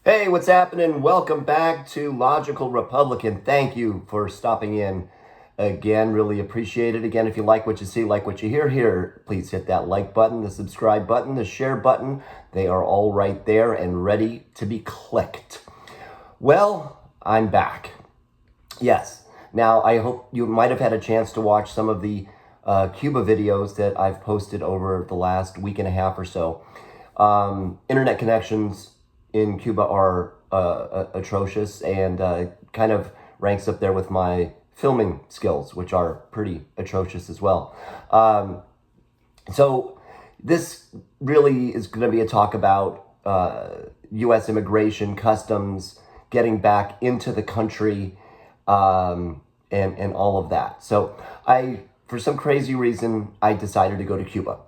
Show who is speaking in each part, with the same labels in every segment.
Speaker 1: Hey, what's happening? Welcome back to Logical Republican. Thank you for stopping in again. Really appreciate it. Again, if you like what you see, like what you hear, please hit that like button, the subscribe button, the share button. They are all right there and ready to be clicked. Well, I'm back. Yes. Now, I hope you might have had a chance to watch some of the Cuba videos that I've posted over the last week and a half or so. Internet connections in Cuba are atrocious and kind of ranks up there with my filming skills, which are pretty atrocious as well. So this really is going to be a talk about U.S. immigration, customs, getting back into the country, and all of that. So for some crazy reason, I decided to go to Cuba.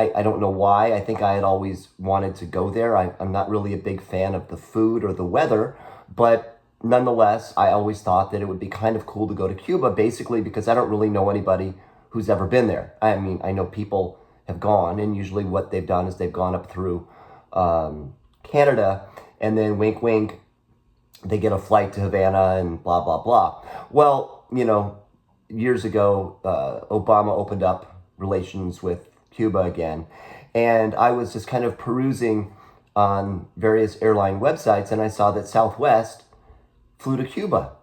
Speaker 1: I don't know why. I think I had always wanted to go there. I'm not really a big fan of the food or the weather, but nonetheless, I always thought that it would be kind of cool to go to Cuba, basically because I don't really know anybody who's ever been there. I mean, I know people have gone, and usually what they've done is they've gone up through Canada, and then wink, wink, they get a flight to Havana and blah, blah, blah. Well, years ago, Obama opened up relations with Cuba again. And I was just kind of perusing on various airline websites, and I saw that Southwest flew to Cuba.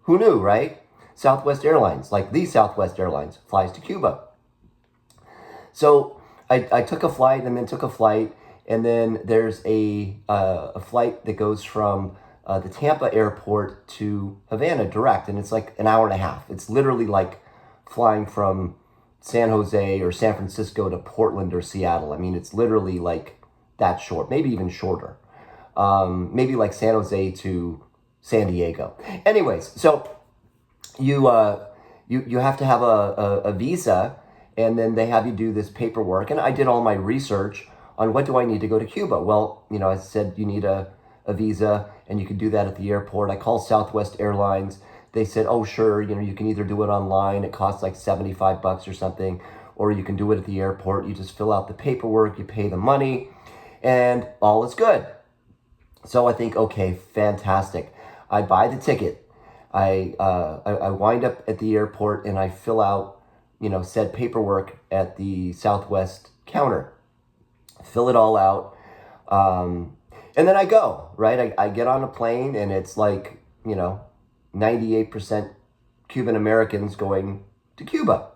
Speaker 1: Who knew, right? Southwest Airlines, like the Southwest Airlines, flies to Cuba. So I took a flight and then took a flight, and then there's a flight that goes from the Tampa airport to Havana direct, and it's like an hour and a half. It's literally like flying from San Jose or San Francisco to Portland or Seattle. I mean, it's literally like that short, maybe even shorter. Maybe like San Jose to San Diego. Anyways, so you have to have a visa, and then they have you do this paperwork. And I did all my research on what do I need to go to Cuba. Well, I said you need a visa, and you can do that at the airport. I called Southwest Airlines. They said, oh, sure, you can either do it online. It costs like $75 or something, or you can do it at the airport. You just fill out the paperwork, you pay the money, and all is good. So I think, okay, fantastic. I buy the ticket. I wind up at the airport, and I fill out, said paperwork at the Southwest counter. Fill it all out. And then I go, right? I get on a plane, and it's like, 98% Cuban Americans going to Cuba.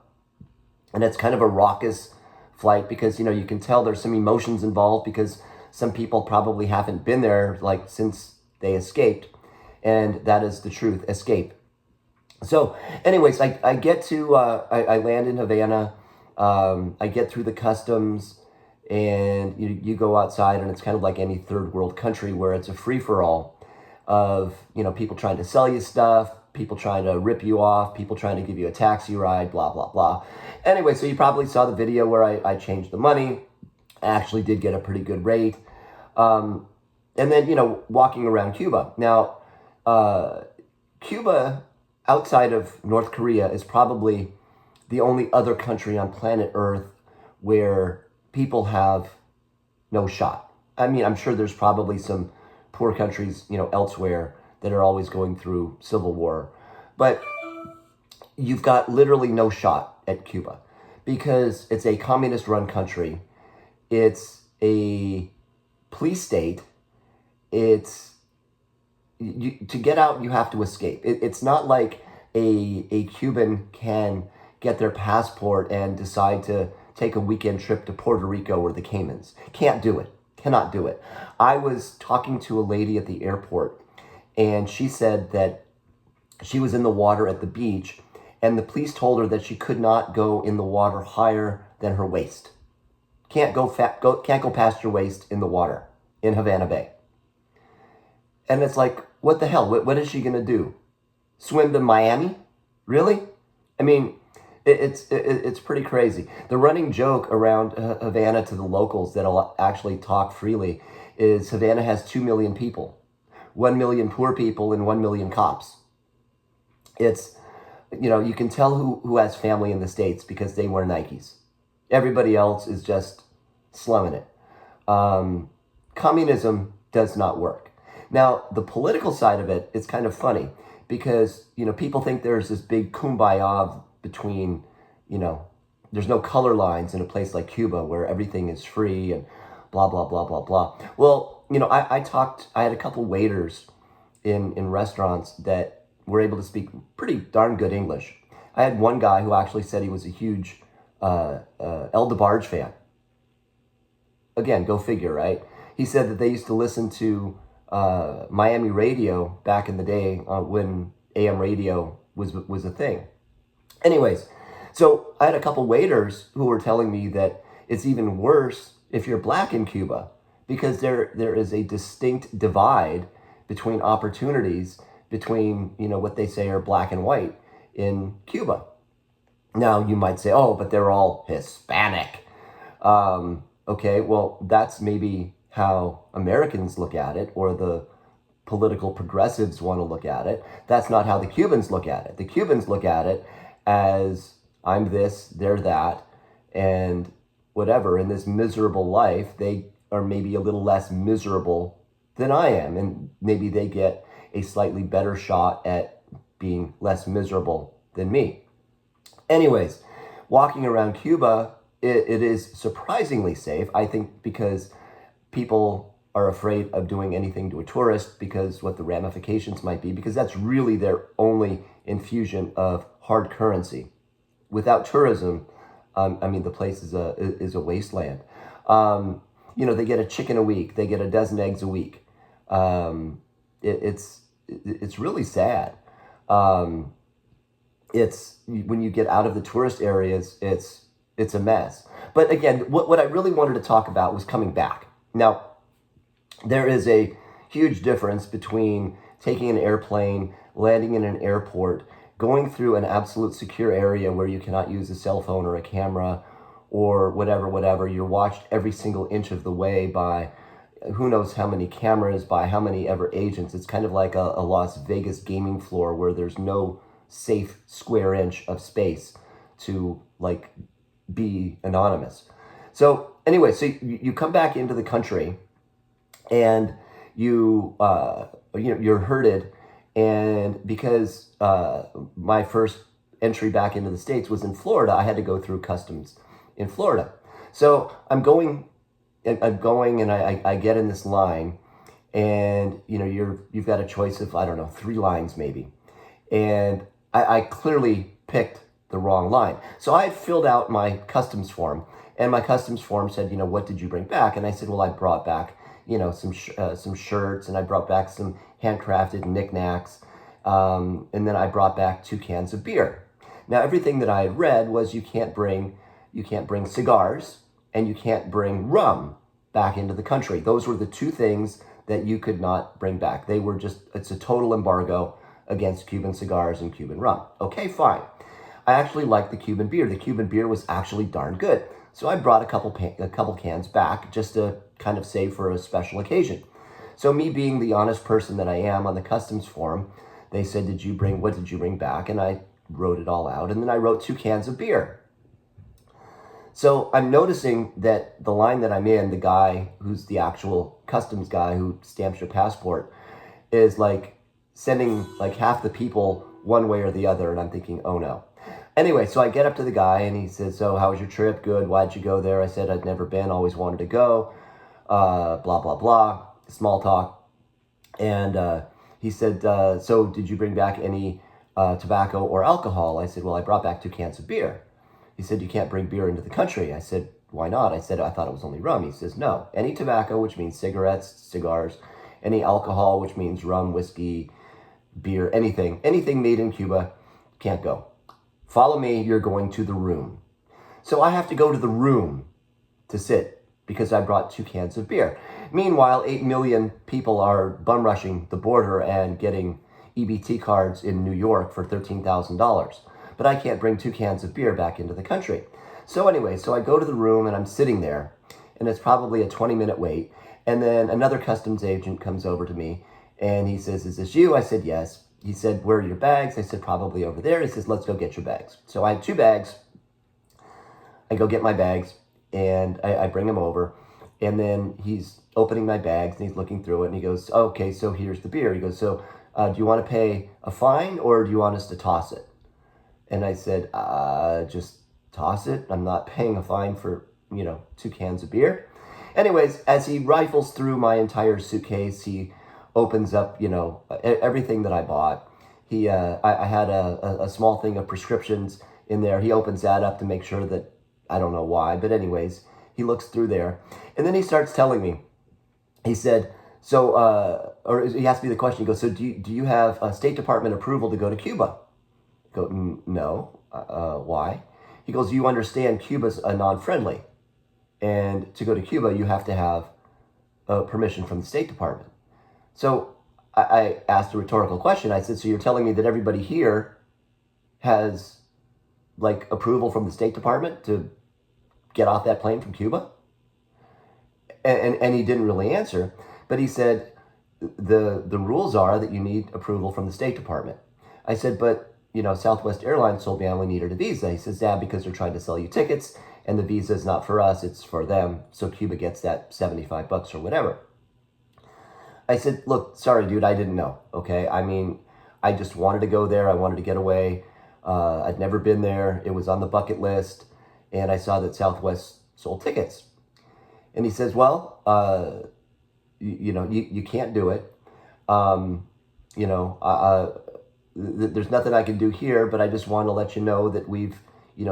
Speaker 1: And it's kind of a raucous flight because, you can tell there's some emotions involved because some people probably haven't been there like since they escaped. And that is the truth, escape. So anyways, I get to, I land in Havana. I get through the customs, and you go outside, and it's kind of like any third world country where it's a free-for-all of, people trying to sell you stuff, people trying to rip you off, people trying to give you a taxi ride, blah, blah, blah. Anyway, so you probably saw the video where I changed the money. I actually did get a pretty good rate. And then, walking around Cuba. Now, Cuba, outside of North Korea, is probably the only other country on planet Earth where people have no shot. I mean, I'm sure there's probably some poor countries, elsewhere that are always going through civil war. But you've got literally no shot at Cuba because it's a communist-run country. It's a police state. To get out, you have to escape. It's not like a Cuban can get their passport and decide to take a weekend trip to Puerto Rico or the Caymans. Can't do it. Cannot do it. I was talking to a lady at the airport, and she said that she was in the water at the beach, and the police told her that she could not go in the water higher than her waist. Can't go past your waist in the water in Havana Bay. And it's like, what the hell? What is she gonna do? Swim to Miami? Really? I mean, it's pretty crazy. The running joke around Havana to the locals that'll actually talk freely is Havana has 2 million people, 1 million poor people and 1 million cops. It's, you can tell who has family in the States because they wear Nikes. Everybody else is just slumming it. Communism does not work. Now, the political side of it is kind of funny because, people think there's this big kumbaya between, there's no color lines in a place like Cuba where everything is free and blah, blah, blah, blah, blah. Well, I had a couple waiters in restaurants that were able to speak pretty darn good English. I had one guy who actually said he was a huge El DeBarge fan. Again, go figure, right? He said that they used to listen to Miami radio back in the day when AM radio was a thing. Anyways, so I had a couple waiters who were telling me that it's even worse if you're black in Cuba because there is a distinct divide between opportunities between, what they say are black and white in Cuba. Now, you might say, oh, but they're all Hispanic. Okay, well, that's maybe how Americans look at it, or the political progressives want to look at it. That's not how the Cubans look at it. The Cubans look at it as I'm this, they're that, and whatever. In this miserable life, they are maybe a little less miserable than I am, and maybe they get a slightly better shot at being less miserable than me. Anyways, walking around Cuba, it is surprisingly safe, I think, because people are afraid of doing anything to a tourist because what the ramifications might be, because that's really their only infusion of hard currency. Without tourism, the place is a wasteland. They get a chicken a week, they get a dozen eggs a week. It's really sad. It's when you get out of the tourist areas, it's a mess. But again, what I really wanted to talk about was coming back. Now, there is a huge difference between taking an airplane, landing in an airport, going through an absolute secure area where you cannot use a cell phone or a camera or whatever. You're watched every single inch of the way by who knows how many cameras, by how many ever agents. It's kind of like a Las Vegas gaming floor where there's no safe square inch of space to be anonymous. So anyway, so you come back into the country and you're herded, and because my first entry back into the States was in Florida, I had to go through customs in Florida. So I'm going and I get in this line, and you've got a choice of, I don't know, 3 lines maybe. And I clearly picked the wrong line. So I had filled out my customs form, and my customs form said, what did you bring back? And I said, well, I brought back, some shirts, and I brought back some handcrafted knickknacks, and then I brought back 2 cans of beer. Now, everything that I had read was you can't bring cigars, and you can't bring rum back into the country. Those were the 2 things that you could not bring back. It's a total embargo against Cuban cigars and Cuban rum. Okay, fine. I actually liked the Cuban beer. The Cuban beer was actually darn good. So I brought a couple cans back just to kind of save for a special occasion. So me being the honest person that I am, on the customs form, they said, what did you bring back? And I wrote it all out. And then I wrote 2 cans of beer. So I'm noticing that the line that I'm in, the guy who's the actual customs guy who stamps your passport, is sending half the people one way or the other. And I'm thinking, oh no. Anyway, so I get up to the guy and he says, so how was your trip? Good. Why'd you go there? I said, I'd never been, always wanted to go. Blah, blah, blah. Small talk. And he said, so did you bring back any tobacco or alcohol? I said, well, I brought back 2 cans of beer. He said, you can't bring beer into the country. I said, why not? I said, I thought it was only rum. He says, no. Any tobacco, which means cigarettes, cigars, any alcohol, which means rum, whiskey, beer, anything made in Cuba, can't go. Follow me, you're going to the room. So I have to go to the room to sit because I brought 2 cans of beer. Meanwhile, 8 million people are bum rushing the border and getting EBT cards in New York for $13,000. But I can't bring 2 cans of beer back into the country. So anyway, I go to the room and I'm sitting there, and it's probably a 20-minute wait. And then another customs agent comes over to me and he says, is this you? I said, yes. He said, where are your bags? I said, probably over there. He says, let's go get your bags. So I had 2 bags. I go get my bags and I bring them over. And then he's opening my bags and he's looking through it and he goes, okay, so here's the beer. He goes, so do you want to pay a fine or do you want us to toss it? And I said, just toss it. I'm not paying a fine for, 2 cans of beer. Anyways, as he rifles through my entire suitcase, he opens up, everything that I bought. I had a small thing of prescriptions in there. He opens that up to make sure that, I don't know why, but anyways, he looks through there. And then he starts telling me, he said, so, or he asked me the question, he goes, so do you have a State Department approval to go to Cuba? I go, no, why? He goes, you understand Cuba's a non-friendly. And to go to Cuba, you have to have permission from the State Department. So I asked a rhetorical question. I said, so you're telling me that everybody here has like approval from the State Department to get off that plane from Cuba? And he didn't really answer, but he said, the rules are that you need approval from the State Department. I said, but Southwest Airlines told me I only needed a visa. He says, yeah, because they're trying to sell you tickets and the visa is not for us, it's for them. So Cuba gets that $75 or whatever. I said, look, sorry, dude, I didn't know. Okay. I mean, I just wanted to go there. I wanted to get away. I'd never been there. It was on the bucket list. And I saw that Southwest sold tickets. And he says, well, you can't do it. There's nothing I can do here, but I just want to let you know that we've,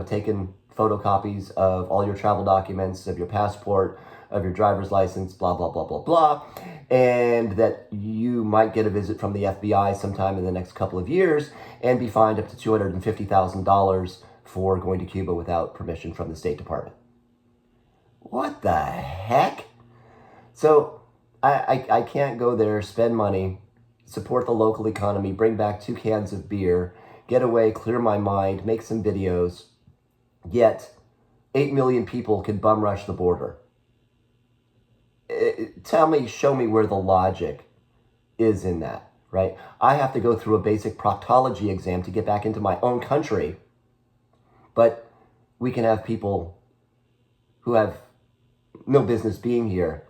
Speaker 1: taken photocopies of all your travel documents, of your passport, of your driver's license, blah, blah, blah, blah, blah. And that you might get a visit from the FBI sometime in the next couple of years and be fined up to $250,000 for going to Cuba without permission from the State Department. What the heck? So I can't go there, spend money, support the local economy, bring back 2 cans of beer, get away, clear my mind, make some videos, yet 8 million people can bum rush the border. Show me where the logic is in that, right? I have to go through a basic proctology exam to get back into my own country, but we can have people who have no business being here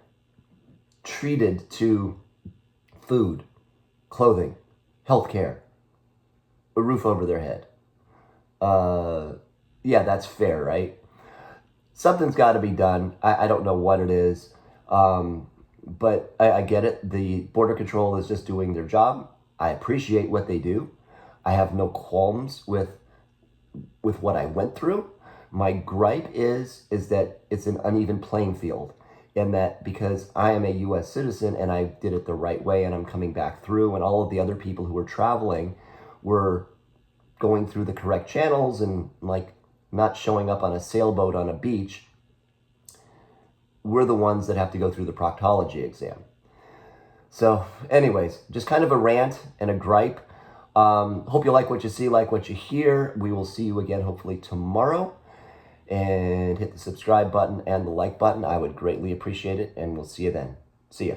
Speaker 1: treated to food, clothing, healthcare, a roof over their head. Yeah, that's fair, right? Something's got to be done. I don't know what it is, but I get it. The Border Control is just doing their job. I appreciate what they do. I have no qualms with what I went through. My gripe is that it's an uneven playing field, and that because I am a U.S. citizen and I did it the right way and I'm coming back through, and all of the other people who were traveling were going through the correct channels and like not showing up on a sailboat on a beach, we're the ones that have to go through the proctology exam. So anyways, just kind of a rant and a gripe. Hope you like what you see, like what you hear. We will see you again hopefully tomorrow. And hit the subscribe button and the like button. I would greatly appreciate it. And we'll see you then. See ya.